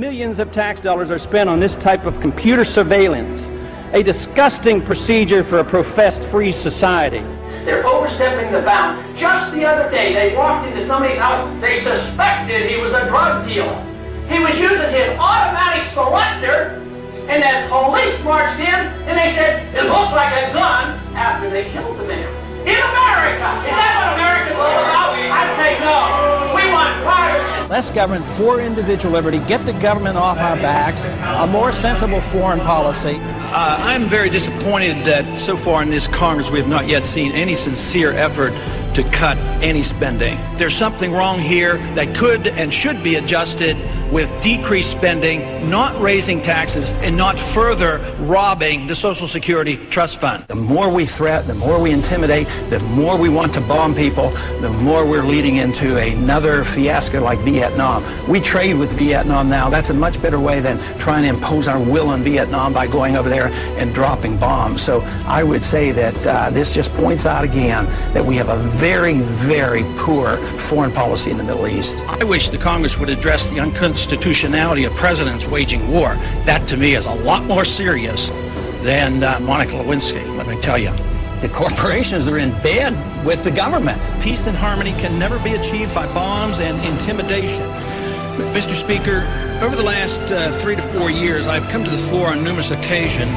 Millions of tax dollars are spent on this type of computer surveillance, a disgusting procedure for a professed free society. They're overstepping the bound. Just the other day, they walked into somebody's house. They suspected he was a drug dealer. He was using his automatic selector, and then police marched in, and they said it looked like a gun after they killed the man. In America! Is that what America's all about? I'd say no. We want privacy. Less government for individual liberty, get the government off our backs, a more sensible foreign policy. I'm very disappointed that so far in this Congress we have not yet seen any sincere effort to cut any spending. There's something wrong here that could and should be adjusted with decreased spending, not raising taxes, and not further robbing the Social Security Trust Fund. The more we threaten, the more we intimidate, the more we want to bomb people, the more we're leading into another fiasco like Vietnam. We trade with Vietnam now. That's a much better way than trying to impose our will on Vietnam by going over there and dropping bombs. So I would say that this just points out again that we have a very, very poor foreign policy in the Middle East. I wish the Congress would address the unconstitutionality of presidents waging war. That, to me, is a lot more serious than Monica Lewinsky, let me tell you. The corporations are in bed with the government. Peace and harmony can never be achieved by bombs and intimidation. Mr. Speaker, over the last 3 to 4 years, I've come to the floor on numerous occasions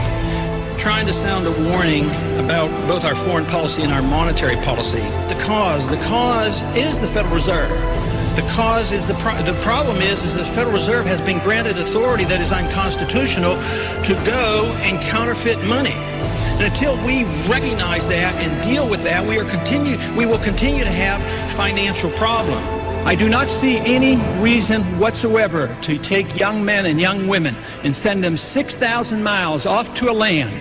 trying to sound a warning about both our foreign policy and our monetary policy. The cause is the Federal Reserve. The cause is the problem is the Federal Reserve has been granted authority that is unconstitutional to go and counterfeit money. And until we recognize that and deal with that, we will continue to have financial problems. I do not see any reason whatsoever to take young men and young women and send them 6,000 miles off to a land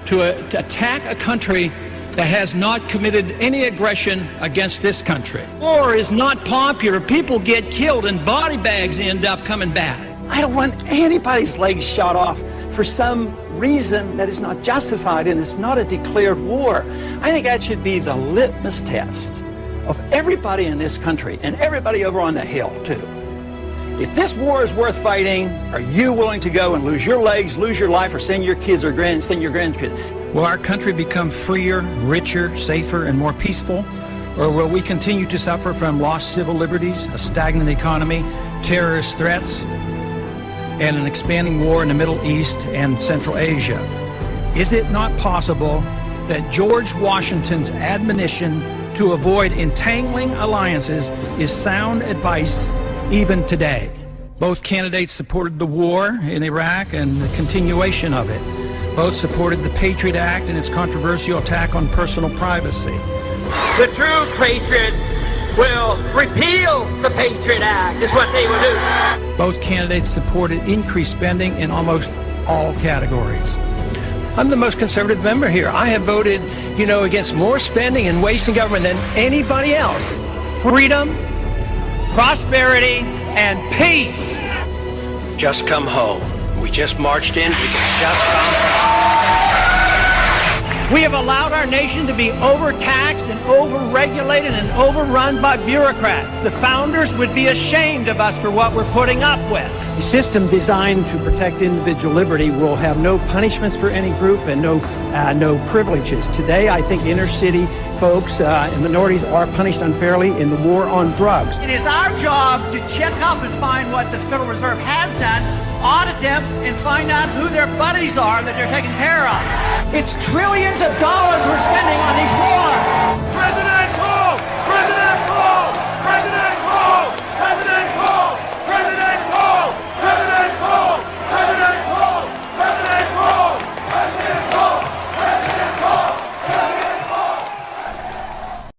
to attack a country that has not committed any aggression against this country. War is not popular. People get killed and body bags end up coming back. I don't want anybody's legs shot off for some reason that is not justified and it's not a declared war. I think that should be the litmus test of everybody in this country and everybody over on the Hill, too. If this war is worth fighting, are you willing to go and lose your legs, lose your life, or send your kids or send your grandkids? Will our country become freer, richer, safer, and more peaceful? Or will we continue to suffer from lost civil liberties, a stagnant economy, terrorist threats, and an expanding war in the Middle East and Central Asia? Is it not possible that George Washington's admonition to avoid entangling alliances is sound advice even today? Both candidates supported the war in Iraq and the continuation of it. Both supported the Patriot Act and its controversial attack on personal privacy. The true patriot will repeal the Patriot Act, is what they will do. Both candidates supported increased spending in almost all categories. I'm the most conservative member here. I have voted, against more spending and wasting government than anybody else. Freedom, prosperity, and peace. Just come home. We just marched in. We just come home. We have allowed our nation to be overtaxed and overregulated and overrun by bureaucrats. The founders would be ashamed of us for what we're putting up with. A system designed to protect individual liberty will have no punishments for any group and no privileges. Today, I think inner city folks and minorities are punished unfairly in the war on drugs. It is our job to check up and find what the Federal Reserve has done, audit them, and find out who their buddies are that they're taking care of. It's trillions of dollars we're spending on these wars.